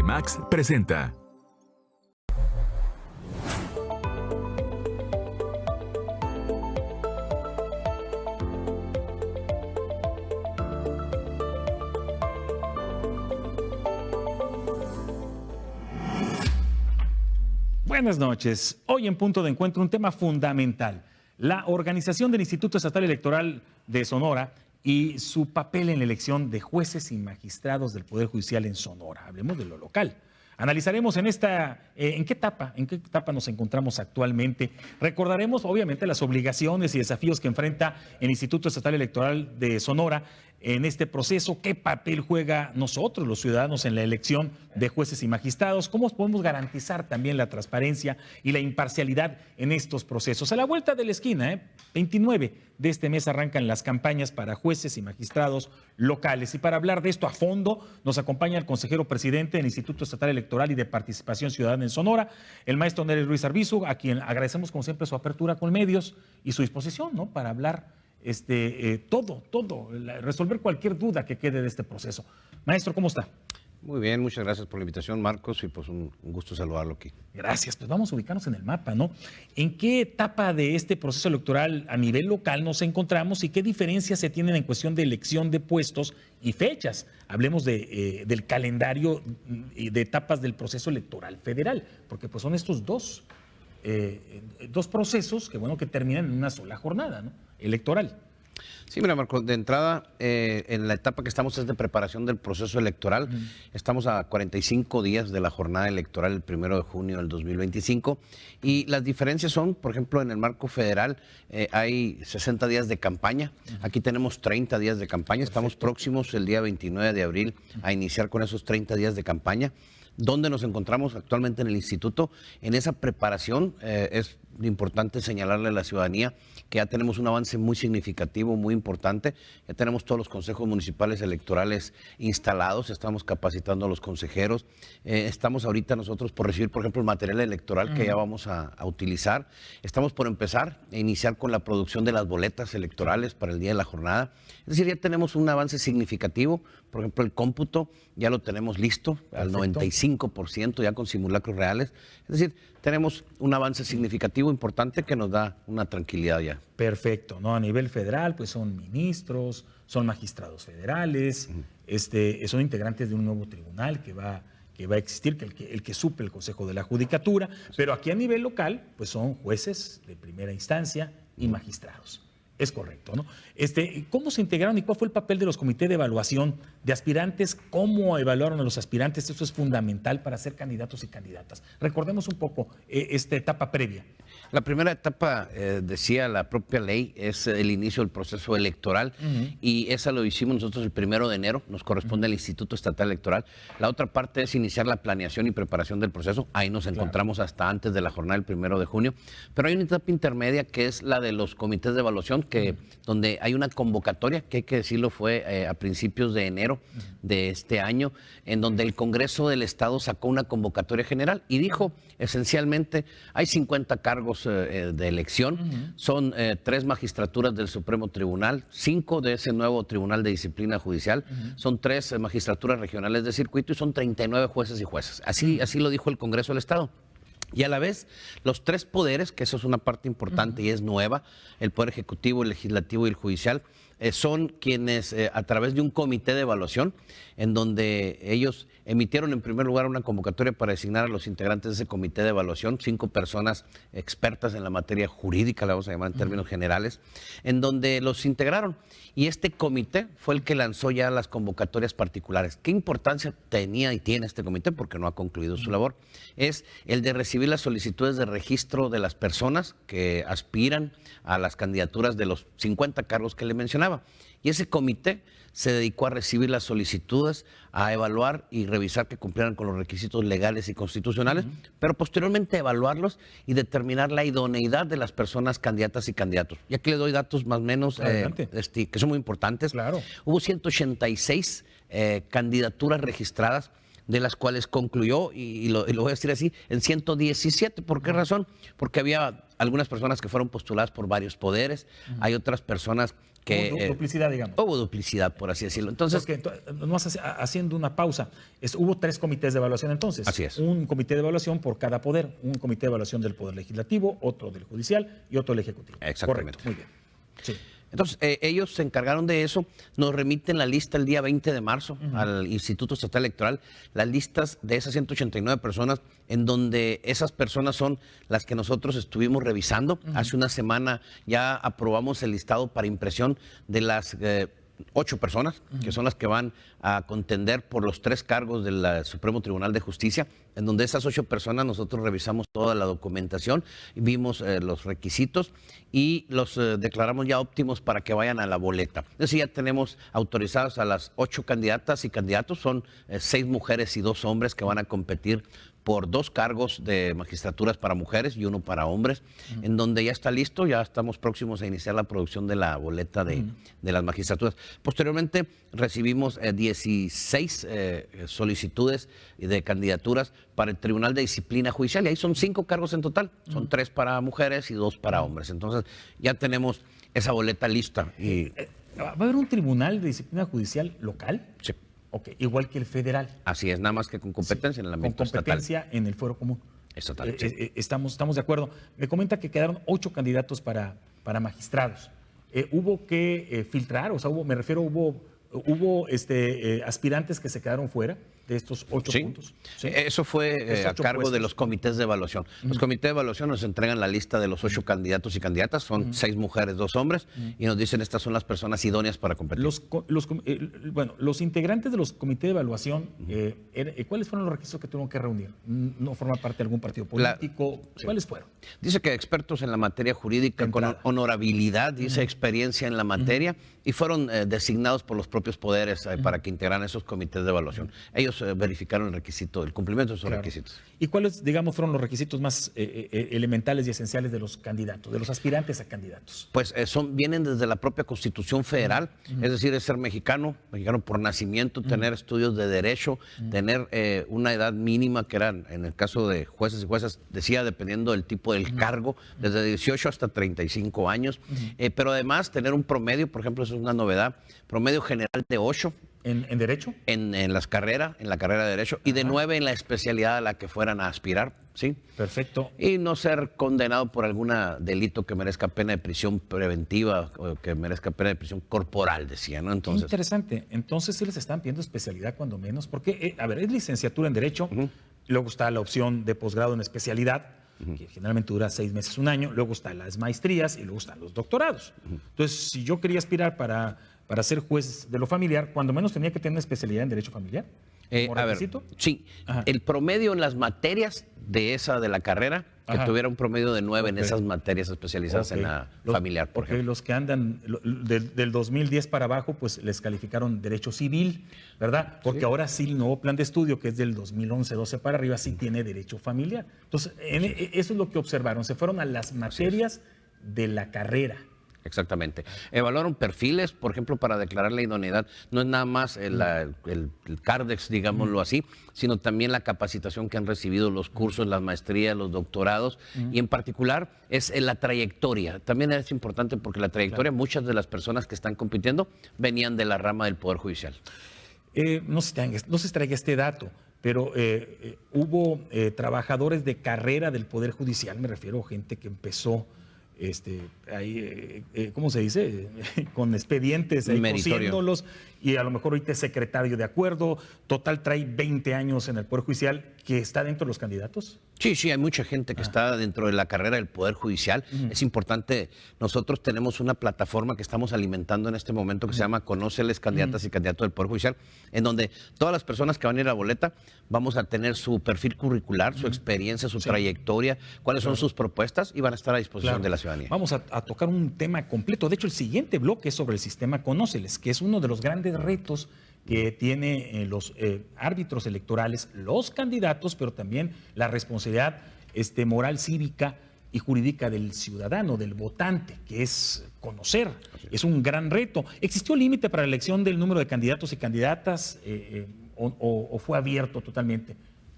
Max presenta. Buenas noches. Hoy en Punto de Encuentro un tema fundamental, la organización del Instituto Estatal Electoral de Sonora y su papel en la elección de jueces y magistrados del Poder Judicial en Sonora. Hablemos de lo local. Analizaremos en qué etapa nos encontramos actualmente. Recordaremos obviamente las obligaciones y desafíos que enfrenta el Instituto Estatal Electoral de Sonora en este proceso, qué papel juega nosotros los ciudadanos en la elección de jueces y magistrados, cómo podemos garantizar también la transparencia y la imparcialidad en estos procesos. A la vuelta de la esquina, 29 de este mes arrancan las campañas para jueces y magistrados locales. Y para hablar de esto a fondo nos acompaña el consejero presidente del Instituto Estatal Electoral y de Participación Ciudadana en Sonora, el maestro Nery Ruiz Arbizu, a quien agradecemos como siempre su apertura con medios y su disposición, ¿no?, para hablar resolver cualquier duda que quede de este proceso. Maestro, ¿cómo está? Muy bien, muchas gracias por la invitación, Marcos, y pues un gusto saludarlo aquí. Gracias, pues vamos a ubicarnos en el mapa, ¿no? ¿En qué etapa de este proceso electoral a nivel local nos encontramos y qué diferencias se tienen en cuestión de elección de puestos y fechas? Hablemos del calendario y de etapas del proceso electoral federal, porque pues son estos dos procesos que terminan en una sola jornada, ¿no?, electoral. Sí, mira, Marcos, de entrada, en la etapa que estamos es de preparación del proceso electoral. Estamos a 45 días de la jornada electoral, el 1 de junio del 2025. Y las diferencias son, por ejemplo, en el marco federal hay 60 días de campaña. Aquí tenemos 30 días de campaña. Estamos próximos el día 29 de abril a iniciar con esos 30 días de campaña. ¿Dónde nos encontramos actualmente en el instituto? En esa preparación es importante señalarle a la ciudadanía que ya tenemos un avance muy significativo, muy importante. Ya tenemos todos los consejos municipales electorales instalados, estamos capacitando a los consejeros. Estamos ahorita nosotros por recibir, por ejemplo, el material electoral que ya vamos a utilizar. Estamos por empezar a iniciar con la producción de las boletas electorales para el día de la jornada. Es decir, ya tenemos un avance significativo. Por ejemplo, el cómputo ya lo tenemos listo al 95%, ya con simulacros reales. Es decir, tenemos un avance significativo, importante, que nos da una tranquilidad ya. Perfecto, ¿no? A nivel federal, pues son ministros, son magistrados federales, son integrantes de un nuevo tribunal que va a existir, el que suple el Consejo de la Judicatura, pero aquí a nivel local, pues son jueces de primera instancia y magistrados. Es correcto, ¿no? ¿Cómo se integraron y cuál fue el papel de los comités de evaluación de aspirantes? ¿Cómo evaluaron a los aspirantes? Esto es fundamental para ser candidatos y candidatas. Recordemos un poco esta etapa previa. La primera etapa, decía la propia ley, es el inicio del proceso electoral y esa lo hicimos nosotros el 1 de enero, nos corresponde al Instituto Estatal Electoral. La otra parte es iniciar la planeación y preparación del proceso, ahí nos encontramos hasta antes de la jornada del 1 de junio, pero hay una etapa intermedia que es la de los comités de evaluación, donde hay una convocatoria, que hay que decirlo fue a principios de enero de este año, en donde el Congreso del Estado sacó una convocatoria general y dijo esencialmente hay 50 cargos de elección, son 3 magistraturas del Supremo Tribunal, 5 de ese nuevo Tribunal de Disciplina Judicial, son 3 magistraturas regionales de circuito y son 39 jueces y juezas. Así lo dijo el Congreso del Estado. Y a la vez, los 3 poderes, que eso es una parte importante y es nueva, el Poder Ejecutivo, el Legislativo y el Judicial, son quienes a través de un comité de evaluación, en donde ellos emitieron en primer lugar una convocatoria para designar a los integrantes de ese comité de evaluación, 5 personas expertas en la materia jurídica, la vamos a llamar en términos generales, en donde los integraron. Y este comité fue el que lanzó ya las convocatorias particulares. ¿Qué importancia tenía y tiene este comité? Porque no ha concluido su labor. Es el de recibir las solicitudes de registro de las personas que aspiran a las candidaturas de los 50 cargos que le mencionaba. Y ese comité se dedicó a recibir las solicitudes, a evaluar y revisar que cumplieran con los requisitos legales y constitucionales, pero posteriormente evaluarlos y determinar la idoneidad de las personas candidatas y candidatos. Y aquí le doy datos más o menos que son muy importantes. Claro. Hubo 186 candidaturas registradas de las cuales concluyó, y lo voy a decir así, en 117. ¿Por qué razón? Porque había algunas personas que fueron postuladas por varios poderes, hay otras personas que... Hubo duplicidad, digamos. Hubo duplicidad, por así decirlo. Entonces, Nomás haciendo una pausa, hubo 3 comités de evaluación entonces. Así es. Un comité de evaluación por cada poder, un comité de evaluación del Poder Legislativo, otro del Judicial y otro del Ejecutivo. Exactamente. Correcto, muy bien. Sí. Entonces, ellos se encargaron de eso, nos remiten la lista el día 20 de marzo al Instituto Estatal Electoral, las listas de esas 189 personas, en donde esas personas son las que nosotros estuvimos revisando. Hace una semana ya aprobamos el listado para impresión de las 8 personas, que son las que van a contender por los 3 cargos del Supremo Tribunal de Justicia, en donde esas 8 personas nosotros revisamos toda la documentación, vimos los requisitos y los declaramos ya óptimos para que vayan a la boleta. Es decir, ya tenemos autorizadas a las 8 candidatas y candidatos, son 6 mujeres y 2 hombres que van a competir por 2 cargos de magistraturas para mujeres y 1 para hombres, en donde ya está listo, ya estamos próximos a iniciar la producción de la boleta de las magistraturas. Posteriormente recibimos 16 solicitudes de candidaturas para el Tribunal de Disciplina Judicial, y ahí son 5 cargos en total, son 3 para mujeres y 2 para hombres. Entonces ya tenemos esa boleta lista. Y... ¿Va a haber un Tribunal de Disciplina Judicial local? Sí. Ok, igual que el federal. Así es, nada más que con competencia en el ámbito estatal. Con competencia en el fuero común. Estatal, sí. Estamos de acuerdo. Me comenta que quedaron 8 candidatos para magistrados. ¿Hubo que filtrar? O sea, hubo aspirantes que se quedaron fuera de estos 8 puntos. ¿Sí? Eso fue a cargo de los comités de evaluación. Los comités de evaluación nos entregan la lista de los 8 candidatos y candidatas, son 6 mujeres, 2 hombres, y nos dicen estas son las personas idóneas para competir. Los integrantes de los comités de evaluación, ¿cuáles fueron los requisitos que tuvieron que reunir? ¿No forma parte de algún partido político? ¿Cuáles fueron? Dice que expertos en la materia jurídica, con honorabilidad, dice experiencia en la materia, y fueron designados por los propios poderes para que integraran esos comités de evaluación. Ellos verificaron el requisito, el cumplimiento de esos requisitos. ¿Y cuáles, digamos, fueron los requisitos más elementales y esenciales de los candidatos, de los aspirantes a candidatos? Pues vienen desde la propia Constitución Federal, es decir, es ser mexicano por nacimiento, tener estudios de derecho, tener una edad mínima, que eran, en el caso de jueces y juezas, decía, dependiendo del tipo del cargo, desde 18 hasta 35 años, pero además tener un promedio, por ejemplo, eso es una novedad, promedio general de 8. ¿En derecho? En la carrera de derecho, y de 9 en la especialidad a la que fueran a aspirar, ¿sí? Perfecto. Y no ser condenado por algún delito que merezca pena de prisión preventiva o que merezca pena de prisión corporal, decía, ¿no? Entonces, interesante. Entonces sí les están pidiendo especialidad cuando menos, porque, es licenciatura en Derecho, luego está la opción de posgrado en especialidad, que generalmente dura 6 meses, 1 año, luego están las maestrías y luego están los doctorados. Entonces, si yo quería aspirar para ser juez de lo familiar, cuando menos tenía que tener una especialidad en Derecho Familiar. A ver, sí, el promedio en las materias de la carrera, que tuviera un promedio de 9 en esas materias especializadas en la familiar, por ejemplo. Porque los que andan del 2010 para abajo, pues les calificaron Derecho Civil, ¿verdad? Porque ahora sí el nuevo plan de estudio, que es del 2011-12 para arriba, sí tiene Derecho Familiar. Entonces, eso es lo que observaron. Se fueron a las materias de la carrera. Exactamente. Evaluaron perfiles, por ejemplo, para declarar la idoneidad. No es nada más el CARDEX, digámoslo así, sino también la capacitación que han recibido, los cursos, las maestrías, los doctorados, y en particular es la trayectoria. También es importante porque la trayectoria, muchas de las personas que están compitiendo venían de la rama del Poder Judicial. No se traiga este dato, pero hubo trabajadores de carrera del Poder Judicial, me refiero a gente que empezó ¿cómo se dice? Con expedientes, cosiéndolos, y a lo mejor ahorita es secretario de acuerdo, total trae 20 años en el Poder Judicial, que está dentro de los candidatos. Sí, hay mucha gente que está dentro de la carrera del Poder Judicial. Es importante, nosotros tenemos una plataforma que estamos alimentando en este momento que se llama Conóceles, candidatas y candidatos del Poder Judicial, en donde todas las personas que van a ir a la boleta vamos a tener su perfil curricular, su experiencia, su trayectoria, cuáles son sus propuestas, y van a estar a disposición de la ciudadanía. Vamos a tocar un tema completo. De hecho, el siguiente bloque es sobre el sistema Conóceles, que es uno de los grandes retos que tiene los árbitros electorales, los candidatos, pero también la responsabilidad moral, cívica y jurídica del ciudadano, del votante, que es conocer. Es un gran reto. ¿Existió límite para la elección del número de candidatos y candidatas o fue abierto totalmente?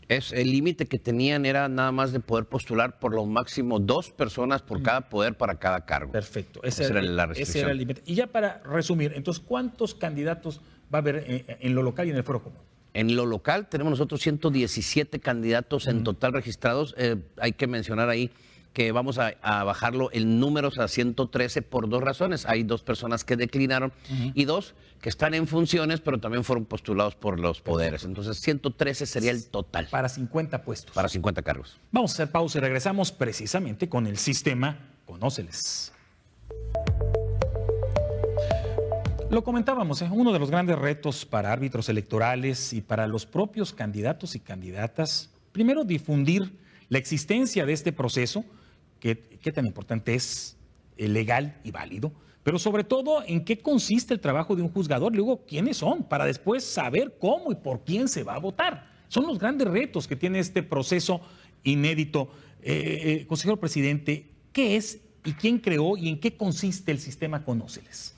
El límite que tenían era nada más de poder postular por lo máximo 2 personas por cada poder para cada cargo. Perfecto. Esa era la restricción. Ese era el límite. Y ya para resumir, entonces, ¿cuántos candidatos va a haber en lo local y en el foro común? En lo local tenemos nosotros 117 candidatos en total registrados. Hay que mencionar ahí que vamos a bajarlo en números a 113 por 2 razones. Hay 2 personas que declinaron y 2 que están en funciones, pero también fueron postulados por los poderes. Entonces, 113 sería el total. Para 50 puestos. Para 50 cargos. Vamos a hacer pausa y regresamos precisamente con el sistema Conóceles. Lo comentábamos, uno de los grandes retos para árbitros electorales y para los propios candidatos y candidatas, primero difundir la existencia de este proceso, qué tan importante es, legal y válido, pero sobre todo en qué consiste el trabajo de un juzgador, y luego quiénes son, para después saber cómo y por quién se va a votar. Son los grandes retos que tiene este proceso inédito. Consejero presidente, ¿qué es y quién creó y en qué consiste el sistema Conóceles?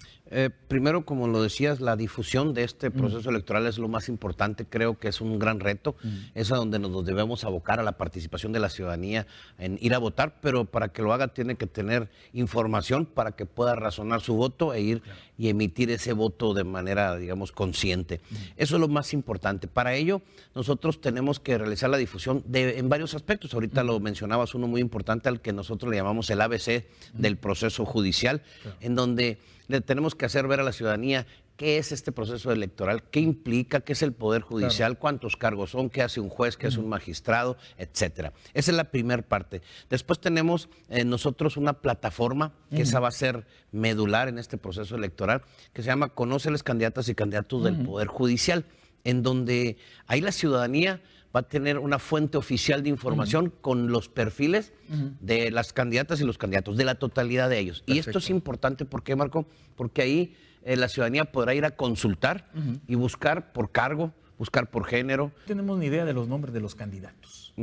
Primero, como lo decías, la difusión de este proceso electoral es lo más importante. Creo que es un gran reto. Es a donde nos debemos abocar, a la participación de la ciudadanía en ir a votar, pero para que lo haga tiene que tener información para que pueda razonar su voto e ir y emitir ese voto de manera, digamos, consciente. Eso es lo más importante. Para ello, nosotros tenemos que realizar la difusión en varios aspectos. Ahorita lo mencionabas, uno muy importante al que nosotros le llamamos el ABC del proceso judicial, en donde le tenemos que hacer ver a la ciudadanía qué es este proceso electoral, qué implica, qué es el Poder Judicial, cuántos cargos son, qué hace un juez, qué hace un magistrado, etcétera. Esa es la primera parte. Después tenemos nosotros una plataforma, que esa va a ser medular en este proceso electoral, que se llama Conóceles Candidatas y Candidatos del Poder Judicial, en donde ahí la ciudadanía va a tener una fuente oficial de información con los perfiles de las candidatas y los candidatos, de la totalidad de ellos. Perfecto. Y esto es importante, ¿por qué, Marco? Porque ahí la ciudadanía podrá ir a consultar y buscar por cargo, buscar por género. No tenemos ni idea de los nombres de los candidatos.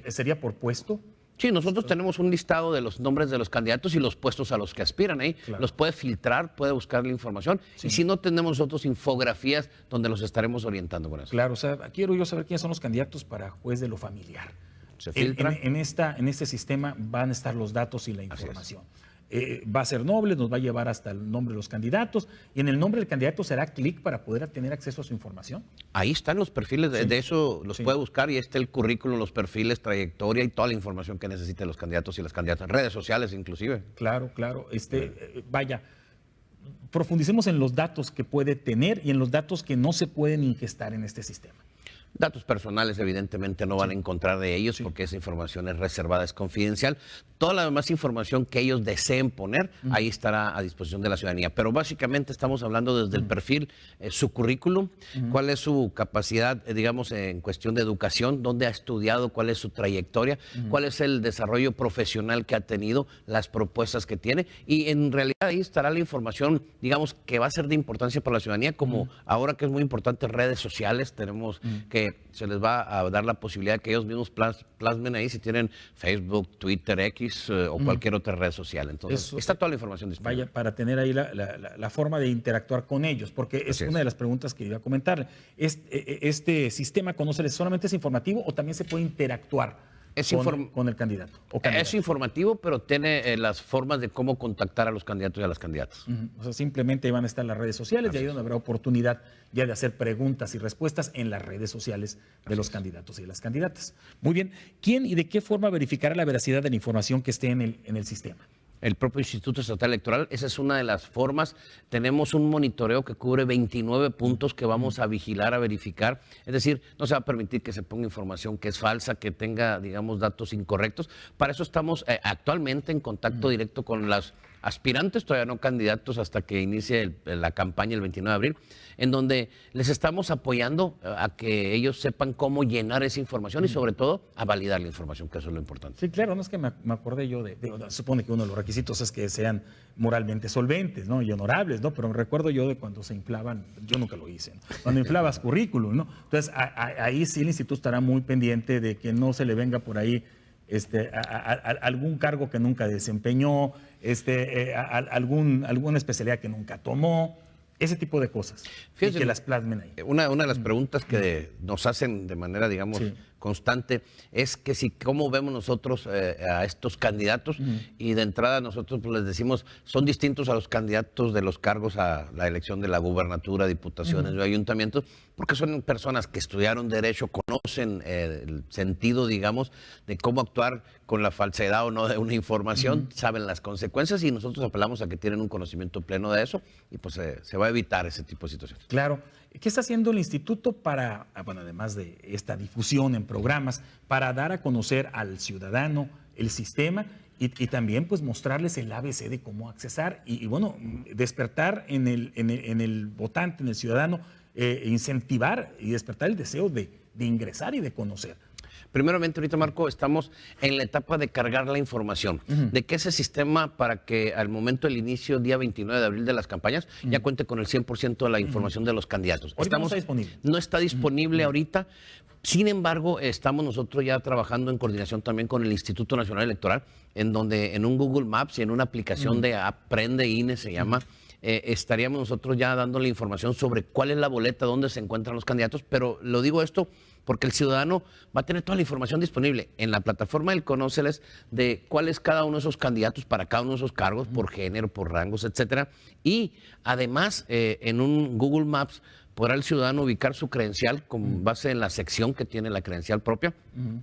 ¿Sería por puesto? Sí, nosotros tenemos un listado de los nombres de los candidatos y los puestos a los que aspiran ahí. Claro. Los puede filtrar, puede buscar la información. Sí. Y si no, tenemos nosotros infografías donde los estaremos orientando con eso. Claro, o sea, quiero yo saber quiénes son los candidatos para juez de lo familiar. Se filtra. En este sistema van a estar los datos y la información. Va a ser noble, nos va a llevar hasta el nombre de los candidatos, y en el nombre del candidato será clic para poder tener acceso a su información. Ahí están los perfiles, de eso los puede buscar, y está el currículum, los perfiles, trayectoria y toda la información que necesiten los candidatos y las candidatas, redes sociales inclusive. Claro, claro. Vaya, profundicemos en los datos que puede tener y en los datos que no se pueden ingestar en este sistema. Datos personales evidentemente no van a encontrar de ellos porque esa información es reservada, es confidencial. Toda la demás información que ellos deseen poner, ahí estará a disposición de la ciudadanía. Pero básicamente estamos hablando desde el perfil, su currículum, cuál es su capacidad, digamos, en cuestión de educación, dónde ha estudiado, cuál es su trayectoria, cuál es el desarrollo profesional que ha tenido, las propuestas que tiene. Y en realidad ahí estará la información, digamos, que va a ser de importancia para la ciudadanía, como ahora que es muy importante redes sociales, tenemos que se les va a dar la posibilidad de que ellos mismos plasmen ahí si tienen Facebook, Twitter, X o cualquier otra red social. Entonces, está toda la información disponible. Vaya, para tener ahí la forma de interactuar con ellos, porque es una de las preguntas que iba a comentarle. ¿Este sistema Conóceles solamente es informativo o también se puede interactuar con el candidato? Es informativo, pero tiene las formas de cómo contactar a los candidatos y a las candidatas. O sea, simplemente van a estar las redes sociales y ahí donde habrá oportunidad ya de hacer preguntas y respuestas en las redes sociales de los candidatos y de las candidatas. Muy bien. ¿Quién y de qué forma verificará la veracidad de la información que esté en el sistema? El propio Instituto Estatal Electoral, esa es una de las formas. Tenemos un monitoreo que cubre 29 puntos que vamos a vigilar, a verificar. Es decir, no se va a permitir que se ponga información que es falsa, que tenga, digamos, datos incorrectos. Para eso estamos actualmente en contacto directo con las aspirantes, todavía no candidatos hasta que inicie la campaña el 29 de abril, en donde les estamos apoyando a que ellos sepan cómo llenar esa información y sobre todo a validar la información, que eso es lo importante. Sí, claro, no es que me acordé yo supone que uno de los requisitos es que sean moralmente solventes, ¿no? Y honorables, ¿no? Pero recuerdo yo de cuando se inflaban, yo nunca lo hice, ¿no? Cuando inflabas currículum, ¿no? Entonces ahí sí el instituto estará muy pendiente de que no se le venga por ahí algún cargo que nunca desempeñó, alguna especialidad que nunca tomó. ese tipo de cosas. Fíjense, y que las plasmen ahí. Una de las preguntas que nos hacen de manera, digamos, constante es que si cómo vemos nosotros a estos candidatos y de entrada nosotros pues, les decimos son distintos a los candidatos de los cargos a la elección de la gubernatura, diputaciones o ayuntamientos, porque son personas que estudiaron derecho, conocen el sentido, digamos, de cómo actuar con la falsedad o no de una información, saben las consecuencias y nosotros apelamos a que tienen un conocimiento pleno de eso y pues se va a evitar ese tipo de situaciones. Claro. ¿Qué está haciendo el instituto para, bueno, además de esta difusión en programas, para dar a conocer al ciudadano el sistema y también pues mostrarles el ABC de cómo accesar y bueno, despertar en el votante, en el ciudadano, incentivar y despertar el deseo de ingresar y de conocer? Primeramente, ahorita, Marco, estamos en la etapa de cargar la información, de que ese sistema, para que al momento del inicio, día 29 de abril de las campañas, ya cuente con el 100% de la información de los candidatos. Ahorita no está disponible. No está disponible ahorita. Sin embargo, estamos nosotros ya trabajando en coordinación también con el Instituto Nacional Electoral, en donde en un Google Maps y en una aplicación de Aprende INE se llama, estaríamos nosotros ya dando la información sobre cuál es la boleta, dónde se encuentran los candidatos, pero lo digo esto porque el ciudadano va a tener toda la información disponible en la plataforma del Conóceles de cuál es cada uno de esos candidatos para cada uno de esos cargos, por género, por rangos, etcétera. Y además, en un Google Maps podrá el ciudadano ubicar su credencial con base en la sección que tiene la credencial propia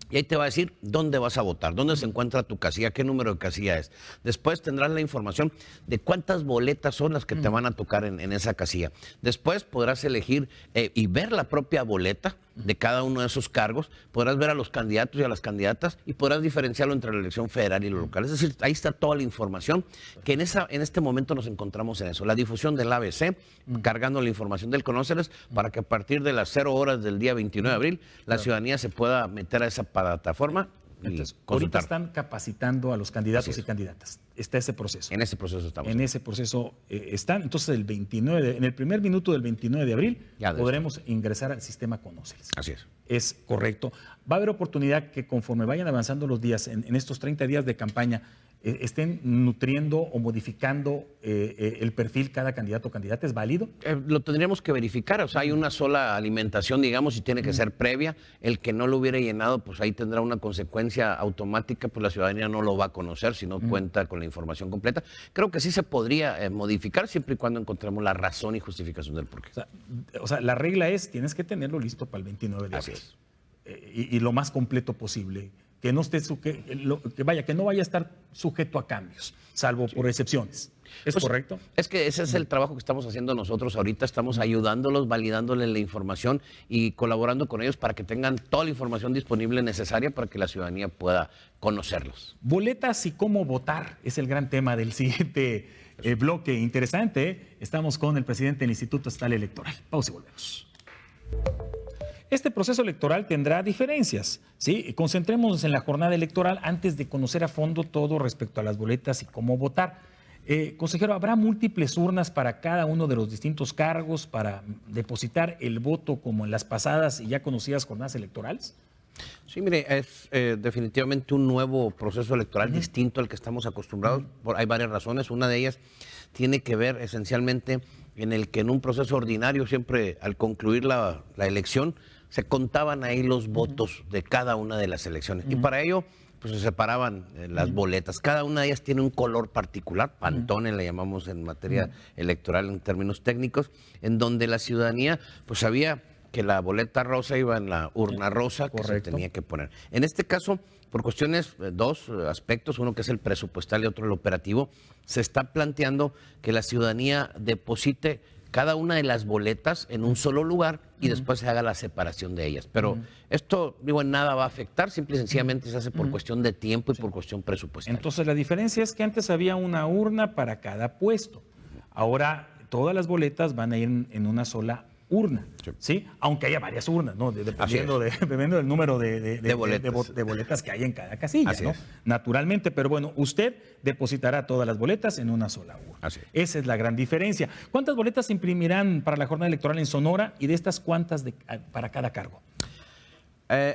y ahí te va a decir dónde vas a votar, dónde se encuentra tu casilla, qué número de casilla es. Después tendrás la información de cuántas boletas son las que te van a tocar en esa casilla. Después podrás elegir y ver la propia boleta de cada uno de esos cargos, podrás ver a los candidatos y a las candidatas y podrás diferenciarlo entre la elección federal y lo local. Es decir, ahí está toda la información que en este momento nos encontramos en eso. La difusión del ABC, cargando la información del Conóceles para que a partir de las 0 horas del día 29 de abril la ciudadanía se pueda meter a esa plataforma. Entonces, ahorita están capacitando a los candidatos y candidatas. Está ese proceso. En ese proceso estamos. En ese proceso están. Entonces, en el primer minuto del 29 de abril podremos ingresar al sistema Conóceles. Así es. Es correcto. Va a haber oportunidad que conforme vayan avanzando los días, en estos 30 días de campaña, estén nutriendo o modificando el perfil cada candidato o candidata. ¿Es válido? Lo tendríamos que verificar. O sea, hay una sola alimentación, digamos, y tiene que ser previa. El que no lo hubiera llenado, pues ahí tendrá una consecuencia automática, pues la ciudadanía no lo va a conocer si no cuenta con la información completa. Creo que sí se podría modificar siempre y cuando encontremos la razón y justificación del porqué. O sea, la regla es, tienes que tenerlo listo para el 29 de abril. Así es. Y lo más completo posible. Que no esté que no vaya a estar sujeto a cambios, salvo por excepciones. ¿Es pues, correcto? Es que ese es el trabajo que estamos haciendo nosotros ahorita. Estamos ayudándolos, validándoles la información y colaborando con ellos para que tengan toda la información disponible necesaria para que la ciudadanía pueda conocerlos. Boletas y cómo votar es el gran tema del siguiente bloque. Interesante. Estamos con el presidente del Instituto Estatal Electoral. Pausa y volvemos. Este proceso electoral tendrá diferencias, ¿sí? Concentrémonos en la jornada electoral antes de conocer a fondo todo respecto a las boletas y cómo votar. Consejero, ¿habrá múltiples urnas para cada uno de los distintos cargos para depositar el voto como en las pasadas y ya conocidas jornadas electorales? Sí, mire, es definitivamente un nuevo proceso electoral distinto al que estamos acostumbrados. Hay varias razones. Una de ellas tiene que ver esencialmente en el que en un proceso ordinario siempre al concluir la elección se contaban ahí los votos de cada una de las elecciones. Y para ello pues se separaban las boletas. Cada una de ellas tiene un color particular, pantone le llamamos en materia electoral en términos técnicos, en donde la ciudadanía pues sabía que la boleta rosa iba en la urna rosa que se tenía que poner. En este caso, por cuestiones, dos aspectos, uno que es el presupuestal y otro el operativo, se está planteando que la ciudadanía deposite cada una de las boletas en un solo lugar y después se haga la separación de ellas. Pero esto, digo, en nada va a afectar, simple y sencillamente se hace por cuestión de tiempo y por cuestión presupuestaria. Entonces, la diferencia es que antes había una urna para cada puesto. Ahora, todas las boletas van a ir en una sola urna, ¿sí? Aunque haya varias urnas, ¿no? Dependiendo del número de boletas que hay en cada casilla, ¿no? Naturalmente, pero bueno, usted depositará todas las boletas en una sola urna. Esa es la gran diferencia. ¿Cuántas boletas se imprimirán para la jornada electoral en Sonora y de estas cuántas para cada cargo?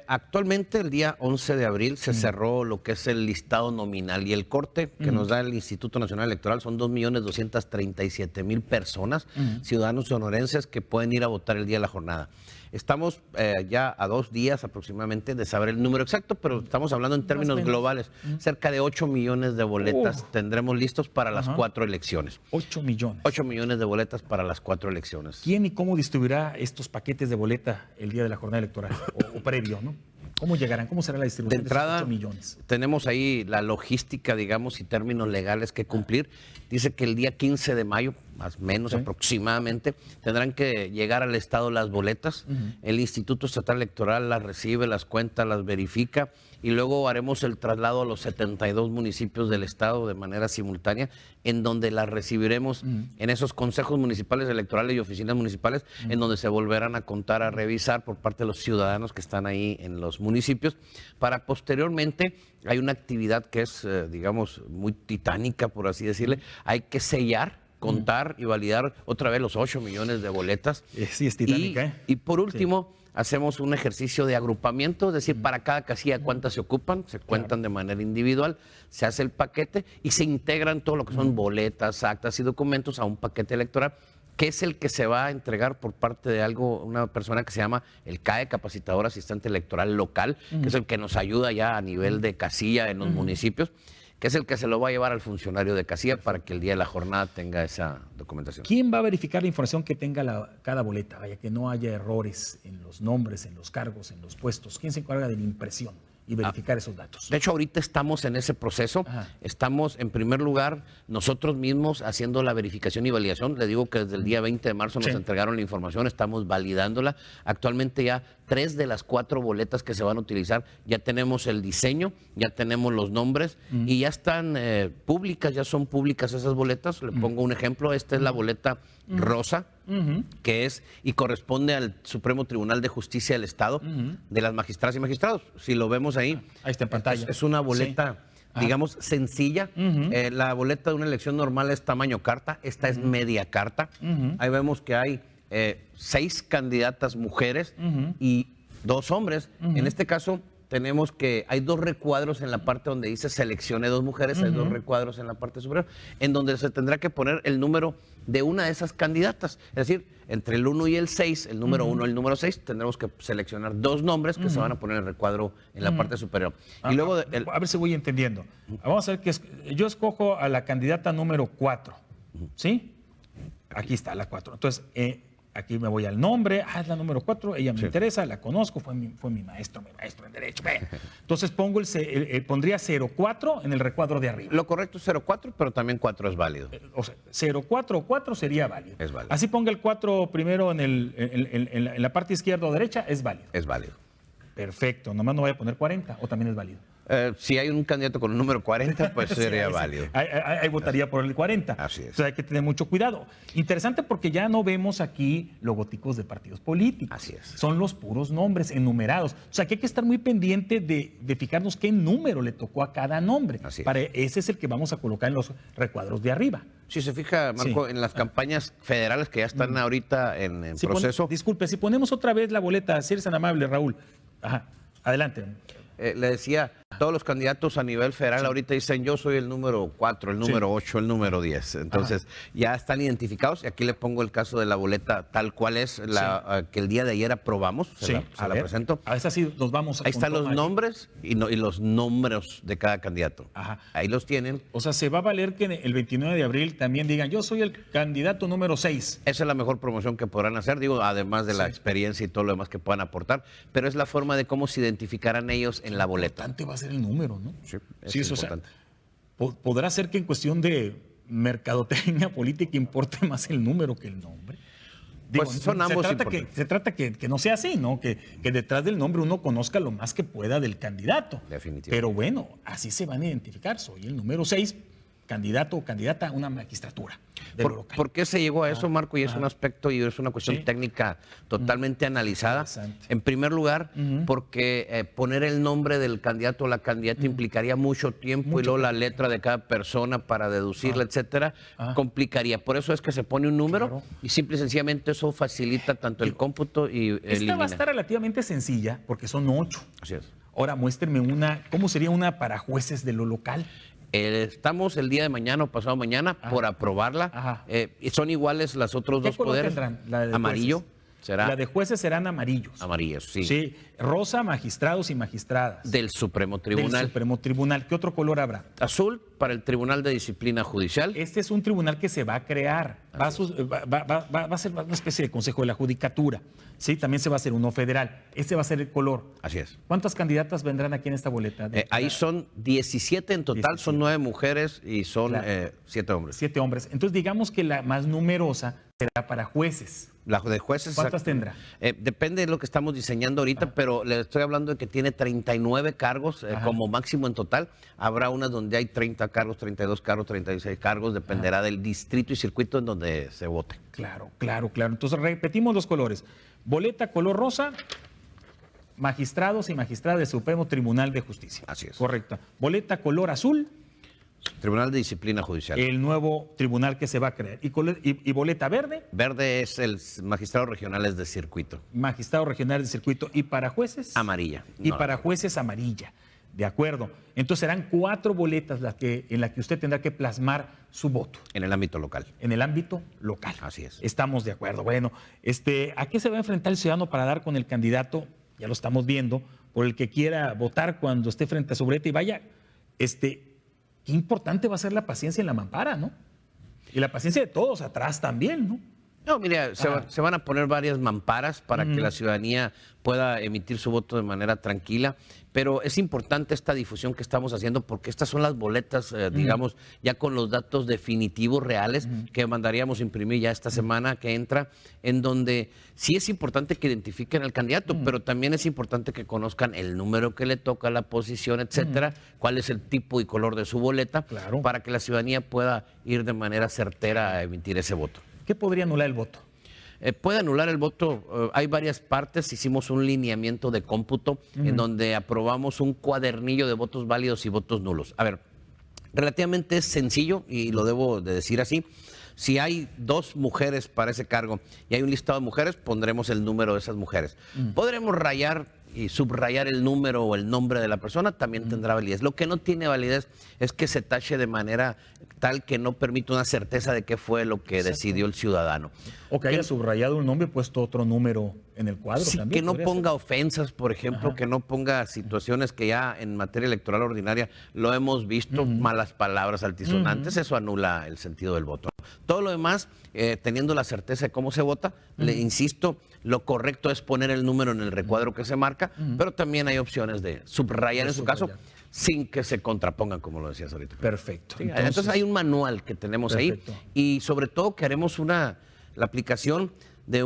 Actualmente, el día 11 de abril, se cerró lo que es el listado nominal y el corte que nos da el Instituto Nacional Electoral son 2.237.000 personas, ciudadanos sonorenses que pueden ir a votar el día de la jornada. Estamos ya a 2 días aproximadamente de saber el número exacto, pero estamos hablando en términos globales. Cerca de 8 millones de boletas tendremos listos para las 4 elecciones. 8 millones. 8 millones de boletas para las 4 elecciones. ¿Quién y cómo distribuirá estos paquetes de boleta el día de la jornada electoral o previo, ¿no? ¿Cómo llegarán? ¿Cómo será la distribución De entrada, de esos 8 millones? Tenemos ahí la logística, digamos, y términos legales que cumplir. Dice que el día 15 de mayo, más o menos aproximadamente, tendrán que llegar al Estado las boletas. El Instituto Estatal Electoral las recibe, las cuenta, las verifica y luego haremos el traslado a los 72 municipios del Estado de manera simultánea, en donde las recibiremos en esos consejos municipales electorales y oficinas municipales, en donde se volverán a contar, a revisar por parte de los ciudadanos que están ahí en los municipios, para posteriormente, hay una actividad que es, digamos, muy titánica, por así decirle, hay que sellar, contar y validar otra vez los 8 millones de boletas. Sí, es titánica, Y por último, hacemos un ejercicio de agrupamiento, es decir, para cada casilla cuántas se ocupan, se cuentan de manera individual, se hace el paquete y se integran todo lo que son boletas, actas y documentos a un paquete electoral, que es el que se va a entregar por parte de una persona que se llama el CAE, Capacitador Asistente Electoral Local, que es el que nos ayuda ya a nivel de casilla en los municipios, que es el que se lo va a llevar al funcionario de casilla para que el día de la jornada tenga esa documentación. ¿Quién va a verificar la información que tenga cada boleta? Vaya, que no haya errores en los nombres, en los cargos, en los puestos. ¿Quién se encarga de la impresión y verificar esos datos? De hecho, ahorita estamos en ese proceso. Estamos, en primer lugar, nosotros mismos haciendo la verificación y validación. Le digo que desde el día 20 de marzo nos entregaron la información, estamos validándola. Actualmente ya 3 de las 4 boletas que se van a utilizar, ya tenemos el diseño, ya tenemos los nombres y ya están públicas, ya son públicas esas boletas. Le pongo un ejemplo, esta es la boleta rosa, que es y corresponde al Supremo Tribunal de Justicia del Estado, de las magistradas y magistrados. Si lo vemos ahí está en pantalla. Es una boleta, digamos, sencilla. La boleta de una elección normal es tamaño carta, esta es media carta. Ahí vemos que hay 6 candidatas mujeres y 2 hombres. En este caso tenemos que hay 2 recuadros en la parte donde dice seleccione 2 mujeres, hay 2 recuadros en la parte superior, en donde se tendrá que poner el número de una de esas candidatas. Es decir, entre el 1 y el 6, el número 1 y el número 6, tendremos que seleccionar 2 nombres que se van a poner en el recuadro en la parte superior. Y luego a ver si voy entendiendo. Vamos a ver que yo escojo a la candidata número 4, ¿sí? Aquí está la 4. Entonces, aquí me voy al nombre, es la número 4, ella me interesa, la conozco, fue mi maestro en Derecho. Entonces pondría 04 en el recuadro de arriba. Lo correcto es 04, pero también 4 es válido. O sea, 04 o 4 sería válido. Es válido. Así ponga el 4 primero en la parte izquierda o derecha, es válido. Es válido. Perfecto, nomás no voy a poner 40 o también es válido. Si hay un candidato con el número 40, pues sería válido. Ahí votaría por el 40. Así es. Entonces hay que tener mucho cuidado. Interesante porque ya no vemos aquí logotipos de partidos políticos. Así es. Son los puros nombres enumerados. O sea que hay que estar muy pendiente de fijarnos qué número le tocó a cada nombre. Así es. Ese es el que vamos a colocar en los recuadros de arriba. Si se fija, Marco, en las campañas federales que ya están ahorita en proceso. Disculpe, si ponemos otra vez la boleta, si eres tan amable, Raúl. Adelante. Le decía, todos los candidatos a nivel federal ahorita dicen yo soy el número 4, el número 8, el número 10. Entonces ya están identificados y aquí le pongo el caso de la boleta tal cual es la que el día de ayer aprobamos. Se la presento. A veces sí nos vamos a ahí están los nombres y los números de cada candidato. Ahí los tienen. O sea, se va a valer que el 29 de abril también digan yo soy el candidato número 6. Esa es la mejor promoción que podrán hacer, digo, además de la experiencia y todo lo demás que puedan aportar, pero es la forma de cómo se identificarán ellos en la boleta. Importante va a ser el número, ¿no? Sí, es importante. O sea, podrá ser que en cuestión de mercadotecnia política importe más el número que el nombre. Digo, pues son ambos importantes. Se trata que no sea así, ¿no? Que detrás del nombre uno conozca lo más que pueda del candidato. Definitivamente. Pero bueno, así se van a identificar. Soy el número 6. candidato o candidata a una magistratura de lo local. ¿Por qué se llegó a eso, Marco? Y es un aspecto y es una cuestión Sí. técnica totalmente analizada. Interesante. En primer lugar, porque poner el nombre del candidato o la candidata implicaría mucho tiempo y luego la letra de cada persona para deducirla, etcétera, complicaría. Por eso es que se pone un número Claro. y simple y sencillamente eso facilita tanto el cómputo y Esta va a elimina. estar relativamente sencilla porque son 8. Así es. Ahora muéstrenme una, ¿cómo sería una para jueces de lo local? Estamos el día de mañana o pasado mañana por aprobarla. Ajá. Y son iguales las otros ¿Qué dos color poderes. tendrán? La de Amarillo. jueces. Será La de jueces serán amarillos. amarillo, sí. Sí, rosa, magistrados y magistradas. Del Supremo Del Tribunal. Supremo Tribunal. ¿Qué otro color habrá? Azul para el Tribunal de Disciplina Judicial. Este es un tribunal que se va a crear. Va a ser una especie de consejo de la judicatura. Sí, también se va a hacer uno federal. Este va a ser el color. Así es. ¿Cuántas candidatas vendrán aquí en esta boleta? Ahí son 17 en total, 17. son 9 mujeres y son Claro. 7 hombres. 7 hombres. Entonces digamos que la más numerosa será para jueces. La de jueces. ¿Cuántas tendrá? Depende de lo que estamos diseñando ahorita, pero le estoy hablando de que tiene 39 cargos como máximo en total. Habrá unas donde hay 30 cargos, 32 cargos, 36 cargos, dependerá del distrito y circuito en donde se vote. Claro, claro, claro. Entonces repetimos los colores. Boleta color rosa, magistrados y magistradas del Supremo Tribunal de Justicia. Así es. Correcto. Boleta color azul, Tribunal de Disciplina Judicial. el nuevo tribunal que se va a crear. Y boleta verde, Verde es el magistrado regionales de circuito. magistrado regional de circuito. Y para jueces, Amarilla. Y No, para jueces, amarilla. De acuerdo. Entonces serán 4 boletas en las que usted tendrá que plasmar su voto en el ámbito local. en el ámbito local. Así es. Estamos de acuerdo. Bueno, ¿a qué se va a enfrentar el ciudadano para dar con el candidato? Ya lo estamos viendo, por el que quiera votar cuando esté frente a su boleta y vaya, qué importante va a ser la paciencia en la mampara, ¿no? Y la paciencia de todos atrás también, ¿no? No, mira, se van a poner varias mamparas para que la ciudadanía pueda emitir su voto de manera tranquila, pero es importante esta difusión que estamos haciendo porque estas son las boletas, digamos, ya con los datos definitivos reales que mandaríamos imprimir ya esta semana que entra, en donde sí es importante que identifiquen al candidato, pero también es importante que conozcan el número que le toca, la posición, etcétera, cuál es el tipo y color de su boleta, Claro. para que la ciudadanía pueda ir de manera certera a emitir ese voto. ¿Qué podría anular el voto? Puede anular el voto, hay varias partes, hicimos un lineamiento de cómputo en donde aprobamos un cuadernillo de votos válidos y votos nulos. A ver, relativamente es sencillo y lo debo de decir así. Si hay 2 mujeres para ese cargo y hay un listado de mujeres, pondremos el número de esas mujeres. Podremos rayar y subrayar el número o el nombre de la persona, también tendrá validez. Lo que no tiene validez es que se tache de manera tal que no permite una certeza de qué fue lo que decidió el ciudadano. O que haya subrayado un nombre y puesto otro número en el cuadro Sí, también. que no podría ponga ofensas, por ejemplo, que no ponga situaciones que ya en materia electoral ordinaria lo hemos visto, malas palabras altisonantes, eso anula el sentido del voto. Todo lo demás, teniendo la certeza de cómo se vota, le insisto, lo correcto es poner el número en el recuadro que se marca, pero también hay opciones de subrayar en su caso, sin que se contrapongan, como lo decías ahorita. ser. Perfecto. Sí, entonces hay un manual que tenemos Perfecto. ahí y sobre todo que haremos la aplicación de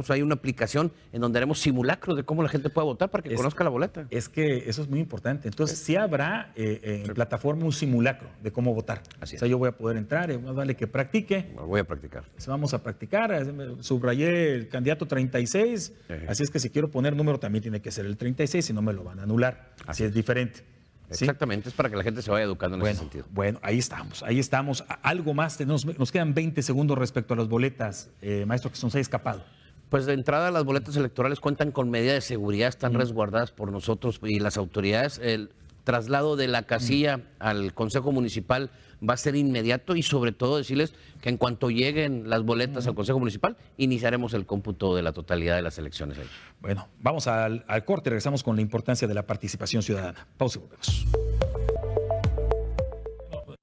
hay una aplicación en donde haremos simulacros de cómo la gente puede votar para que conozca la boleta. Es que eso es muy importante. Entonces, sí habrá en plataforma un simulacro de cómo votar. Así es. O sea, yo voy a poder entrar, más vale que practique. Lo voy a practicar. Vamos a practicar. Subrayé el candidato 36, así es que si quiero poner número también tiene que ser el 36, si no me lo van a anular. Así es diferente. ¿Sí? Exactamente, es para que la gente se vaya educando en ese sentido. Bueno, ahí estamos, ahí estamos. Algo más, nos quedan 20 segundos respecto a las boletas, maestro, que se nos haya escapado. Pues de entrada las boletas electorales cuentan con medidas de seguridad, están resguardadas por nosotros y las autoridades. El traslado de la casilla al Consejo Municipal va a ser inmediato y sobre todo decirles que en cuanto lleguen las boletas al Consejo Municipal, iniciaremos el cómputo de la totalidad de las elecciones ahí. Bueno, vamos al corte, regresamos con la importancia de la participación ciudadana. Pausa y volvemos.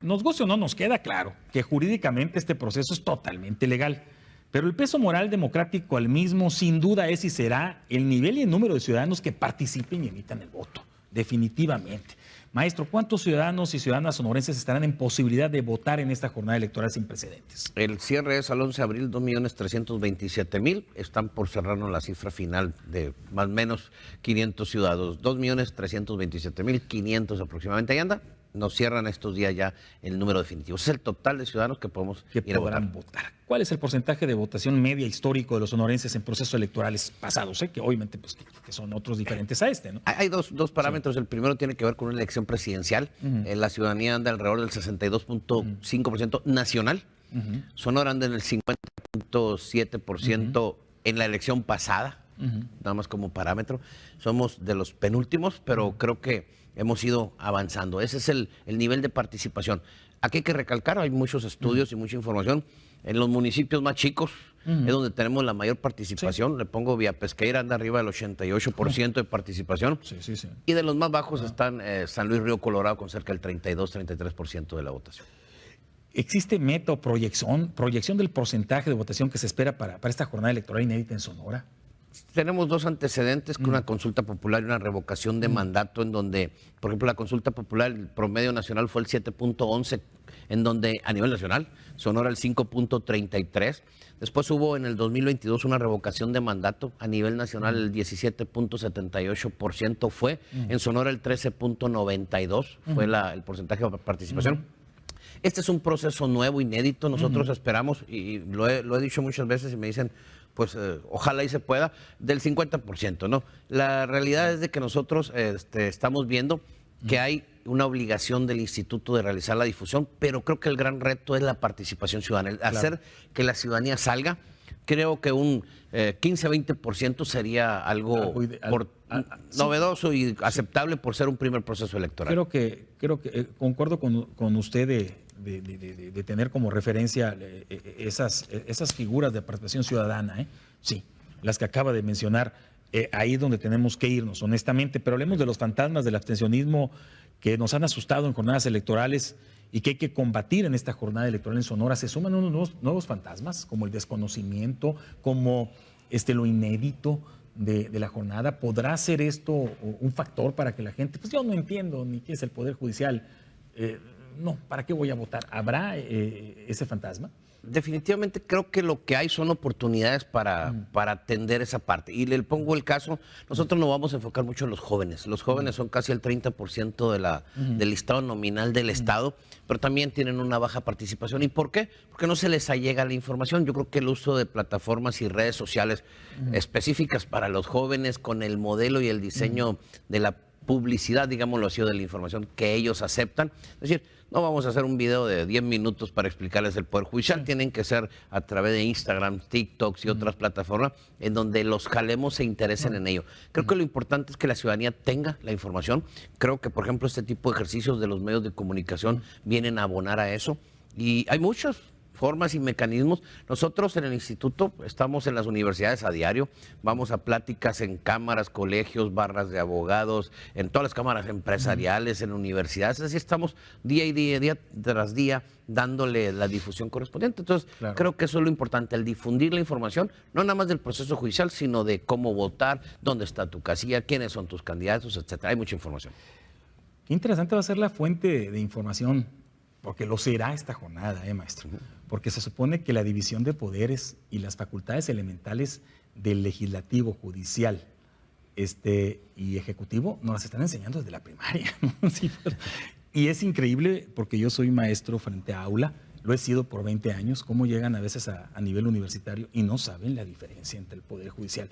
Nos guste o no, nos queda claro que jurídicamente este proceso es totalmente legal, pero el peso moral democrático al mismo sin duda es y será el nivel y el número de ciudadanos que participen y emitan el voto, definitivamente. Maestro, ¿cuántos ciudadanos y ciudadanas sonorenses estarán en posibilidad de votar en esta jornada electoral sin precedentes? El cierre es al 11 de abril, 2.327.000. Están por cerrarnos la cifra final de más o menos 500 ciudadanos. 2.327.500 aproximadamente. Ahí anda. nos cierran estos días ya el número definitivo. Ese es el total de ciudadanos que podemos ir a podrán votar. ¿Cuál es el porcentaje de votación media histórico de los sonorenses en procesos electorales pasados? Que obviamente pues, que son otros diferentes a este, ¿no? Hay dos parámetros. El primero tiene que ver con una elección presidencial. La ciudadanía anda alrededor del 62.5% nacional. Sonora anda en el 50.7% en la elección pasada, nada más como parámetro. Somos de los penúltimos, pero creo que hemos ido avanzando. Ese es el nivel de participación. Aquí hay que recalcar, hay muchos estudios y mucha información. En los municipios más chicos es donde tenemos la mayor participación. Sí. Le pongo Villa Pesqueira, anda arriba del 88% de participación. Sí. Y de los más bajos están San Luis Río Colorado con cerca del 32-33% de la votación. ¿Existe meta o proyección del porcentaje de votación que se espera para esta jornada electoral inédita en Sonora? Tenemos dos antecedentes, con una consulta popular y una revocación de mandato, en donde, por ejemplo, la consulta popular, el promedio nacional fue el 7.11, en donde a nivel nacional, Sonora el 5.33. Después hubo en el 2022 una revocación de mandato, a nivel nacional el 17.78% fue, en Sonora el 13.92 fue el porcentaje de participación. Este es un proceso nuevo, inédito. Nosotros esperamos, y lo he dicho muchas veces y me dicen, pues ojalá y se pueda, del 50%, ¿no? La realidad es de que nosotros estamos viendo que hay una obligación del instituto de realizar la difusión, pero creo que el gran reto es la participación ciudadana, hacer que la ciudadanía salga. Creo que un 15-20% sería algo novedoso y aceptable por ser un primer proceso electoral. Creo que concuerdo con usted de tener como referencia esas figuras de participación ciudadana, sí, las que acaba de mencionar, ahí es donde tenemos que irnos, honestamente, pero hablemos de los fantasmas del abstencionismo que nos han asustado en jornadas electorales y que hay que combatir en esta jornada electoral en Sonora. Se suman unos nuevos fantasmas, como el desconocimiento, como lo inédito de la jornada. ¿Podrá ser esto un factor para que la gente, pues yo no entiendo ni qué es el Poder Judicial, no, ¿para qué voy a votar? ¿Habrá ese fantasma? Definitivamente creo que lo que hay son oportunidades para atender esa parte. Y le pongo el caso, nosotros nos vamos a enfocar mucho en los jóvenes. Los jóvenes son casi el 30% del listado nominal del Estado, pero también tienen una baja participación. ¿Y por qué? Porque no se les allega la información. Yo creo que el uso de plataformas y redes sociales específicas para los jóvenes, con el modelo y el diseño de la publicidad, digámoslo así, o de la información que ellos aceptan. Es decir, no vamos a hacer un video de 10 minutos para explicarles el Poder Judicial. Tienen que ser a través de Instagram, TikToks y otras plataformas en donde los jalemos se interesen en ello. Creo que lo importante es que la ciudadanía tenga la información. Creo que, por ejemplo, este tipo de ejercicios de los medios de comunicación vienen a abonar a eso. Y hay muchas formas y mecanismos. Nosotros en el instituto estamos en las universidades a diario, vamos a pláticas en cámaras, colegios, barras de abogados, en todas las cámaras empresariales, en universidades, así estamos día tras día dándole la difusión correspondiente. Entonces, creo que eso es lo importante, el difundir la información, no nada más del proceso judicial, sino de cómo votar, dónde está tu casilla, quiénes son tus candidatos, etcétera. Hay mucha información. Qué interesante va a ser la fuente de información, porque lo será esta jornada, maestro. Porque se supone que la división de poderes y las facultades elementales del legislativo, judicial y ejecutivo nos las están enseñando desde la primaria. Sí, y es increíble, porque yo soy maestro frente a aula, lo he sido por 20 años, cómo llegan a veces a nivel universitario y no saben la diferencia entre el poder judicial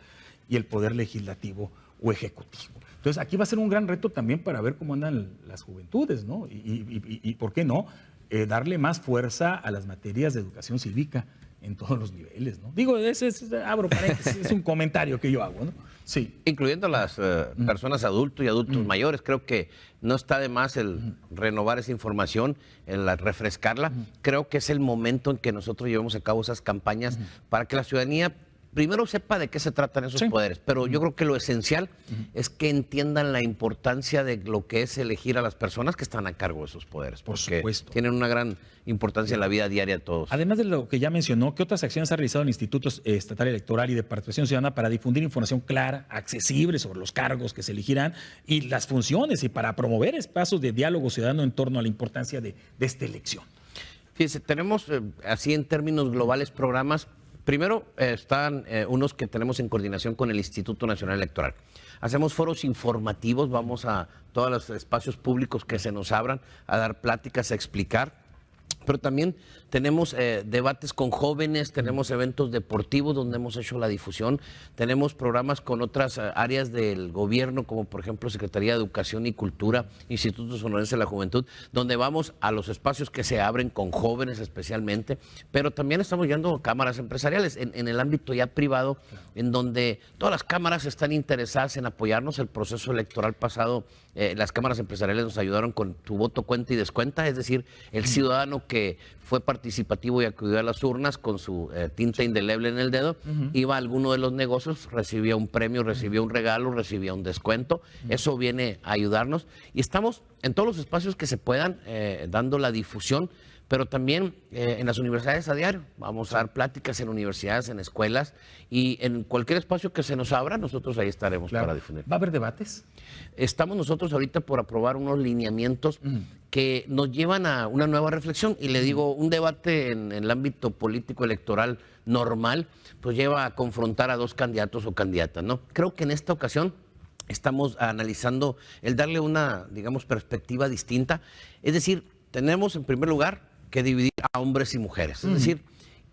y el poder legislativo o ejecutivo. Entonces, aquí va a ser un gran reto también para ver cómo andan las juventudes, ¿no? Y ¿por qué no? Darle más fuerza a las materias de educación cívica en todos los niveles, ¿no? Digo, abro paréntesis, es un comentario que yo hago, ¿no? Sí. Incluyendo a las personas adultos y adultos mayores. Creo que no está de más el renovar esa información, el refrescarla. Creo que es el momento en que nosotros llevemos a cabo esas campañas para que la ciudadanía primero sepa de qué se tratan esos poderes, pero yo creo que lo esencial es que entiendan la importancia de lo que es elegir a las personas que están a cargo de esos poderes, porque tienen una gran importancia en la vida diaria de todos. Además de lo que ya mencionó, ¿qué otras acciones ha realizado el Instituto Estatal Electoral y de Participación Ciudadana para difundir información clara, accesible sobre los cargos que se elegirán y las funciones, y para promover espacios de diálogo ciudadano en torno a la importancia de esta elección? Fíjense, tenemos así en términos globales programas. Primero están unos que tenemos en coordinación con el Instituto Nacional Electoral. hacemos foros informativos, vamos a todos los espacios públicos que se nos abran a dar pláticas, a explicar. Pero también tenemos debates con jóvenes, tenemos eventos deportivos donde hemos hecho la difusión, tenemos programas con otras áreas del gobierno, como por ejemplo Secretaría de Educación y Cultura, Instituto Sonorense de la Juventud, donde vamos a los espacios que se abren con jóvenes especialmente, pero también estamos yendo a cámaras empresariales en el ámbito ya privado, en donde todas las cámaras están interesadas en apoyarnos. El proceso electoral pasado, las cámaras empresariales nos ayudaron con Tu Voto Cuenta y Descuenta, es decir, el ciudadano que fue participativo y acudió a las urnas con su tinta indeleble en el dedo, iba a alguno de los negocios, recibía un premio, recibía un regalo, recibía un descuento. Eso viene a ayudarnos y estamos en todos los espacios que se puedan dando la difusión, pero también en las universidades a diario. Vamos a dar pláticas en universidades, en escuelas y en cualquier espacio que se nos abra, nosotros ahí estaremos para difundir. ¿Va a haber debates? Estamos nosotros ahorita por aprobar unos lineamientos que nos llevan a una nueva reflexión. Y le digo, un debate en el ámbito político electoral normal, pues lleva a confrontar a dos candidatos o candidatas, ¿no? Creo que en esta ocasión estamos analizando el darle una, digamos, perspectiva distinta. Es decir, tenemos en primer lugar que dividir a hombres y mujeres. Es decir,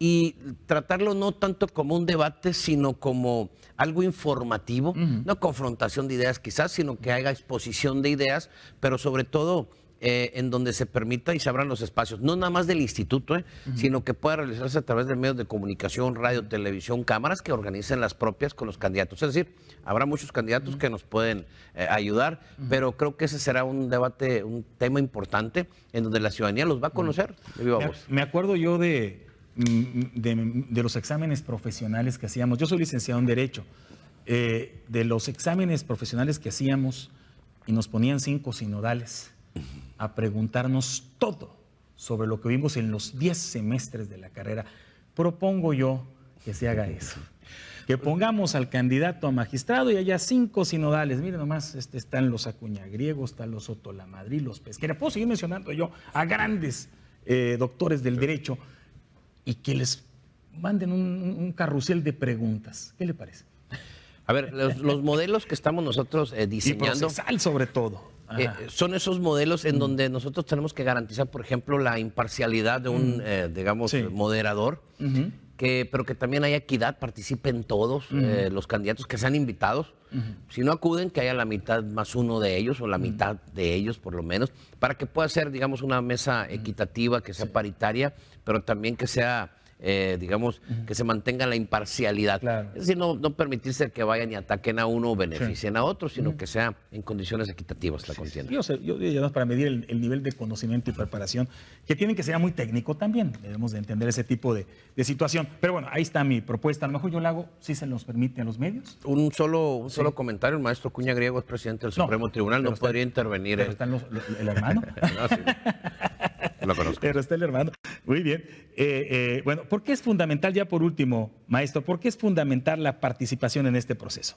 y tratarlo no tanto como un debate, sino como algo informativo, no confrontación de ideas quizás, sino que haga exposición de ideas, pero sobre todo en donde se permita y se abran los espacios, no nada más del instituto, sino que pueda realizarse a través de medios de comunicación, radio, televisión, cámaras que organicen las propias con los candidatos. Es decir, habrá muchos candidatos que nos pueden ayudar, pero creo que ese será un debate, un tema importante en donde la ciudadanía los va a conocer de viva voz. Me acuerdo yo de los exámenes profesionales que hacíamos. Yo soy licenciado en Derecho. De los exámenes profesionales que hacíamos y nos ponían 5 sinodales a preguntarnos todo sobre lo que vimos en los 10 semestres de la carrera. Propongo yo que se haga eso. Que pongamos al candidato a magistrado y haya 5 sinodales. Miren nomás, están los Acuña Griegos, están los Soto Lamadrid, los Pesquera. Puedo seguir mencionando yo a grandes doctores del derecho y que les manden un carrusel de preguntas. ¿Qué le parece? A ver, los modelos que estamos nosotros diseñando. Y procesal sobre todo. Son esos modelos en donde nosotros tenemos que garantizar, por ejemplo, la imparcialidad de un, digamos, moderador, pero que también haya equidad, participen todos los candidatos que sean invitados. Si no acuden, que haya la mitad más uno de ellos o la mitad de ellos, por lo menos, para que pueda ser, digamos, una mesa equitativa, que sea paritaria, pero también que sea digamos, que se mantenga la imparcialidad. Claro. Es decir, no permitirse que vayan y ataquen a uno o beneficien a otro, sino que sea en condiciones equitativas la contienda. Yo diría, para medir el nivel de conocimiento y preparación, que tienen que ser muy técnico también. Debemos de entender ese tipo de situación. Pero bueno, ahí está mi propuesta. A lo mejor yo la hago, si se los permite a los medios. Un solo comentario. El maestro Acuña Griego es presidente del Supremo Tribunal, no podría intervenir. Pero está el hermano. No, sí. Lo conozco. Pero está el hermano. Muy bien. Bueno, ¿por qué es fundamental, ya por último, maestro, por qué es fundamental la participación en este proceso?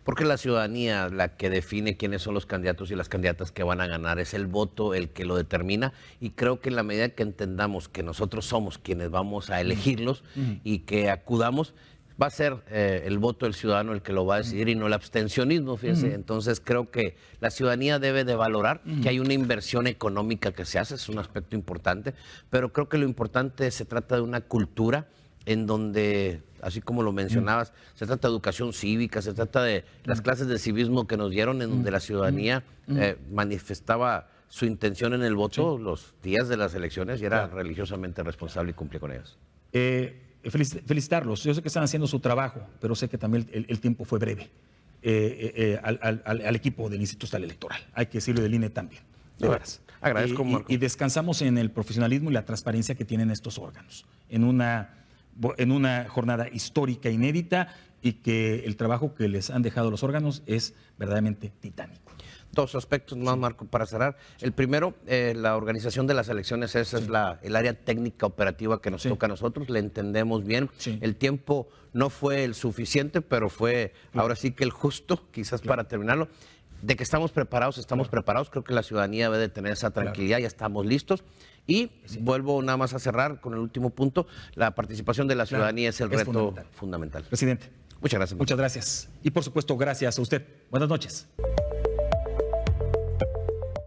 Porque la ciudadanía la que define quiénes son los candidatos y las candidatas que van a ganar, es el voto el que lo determina, y creo que en la medida que entendamos que nosotros somos quienes vamos a elegirlos y que acudamos, va a ser el voto del ciudadano el que lo va a decidir y no el abstencionismo, fíjense. Entonces creo que la ciudadanía debe de valorar que hay una inversión económica que se hace, es un aspecto importante, pero creo que lo importante se trata de una cultura en donde, así como lo mencionabas, se trata de educación cívica, se trata de las clases de civismo que nos dieron, en donde la ciudadanía manifestaba su intención en el voto los días de las elecciones y era religiosamente responsable y cumplía con ellas. Felicitarlos. Yo sé que están haciendo su trabajo, pero sé que también el tiempo fue breve al equipo del Instituto Estatal Electoral. Hay que decirlo, del INE también. De veras. Agradezco, Marco. Y descansamos en el profesionalismo y la transparencia que tienen estos órganos en una jornada histórica, inédita, y que el trabajo que les han dejado los órganos es verdaderamente titánico. Dos aspectos más, Marco, para cerrar. El primero, la organización de las elecciones, esa es el área técnica operativa que nos toca a nosotros, le entendemos bien. El tiempo no fue el suficiente, pero fue ahora sí que el justo, quizás para terminarlo. De que estamos preparados, preparados. Creo que la ciudadanía debe de tener esa tranquilidad, ya estamos listos. Y vuelvo nada más a cerrar con el último punto, la participación de la ciudadanía es el reto fundamental. Presidente. Muchas gracias. Muchas gracias. Y por supuesto, gracias a usted. Buenas noches.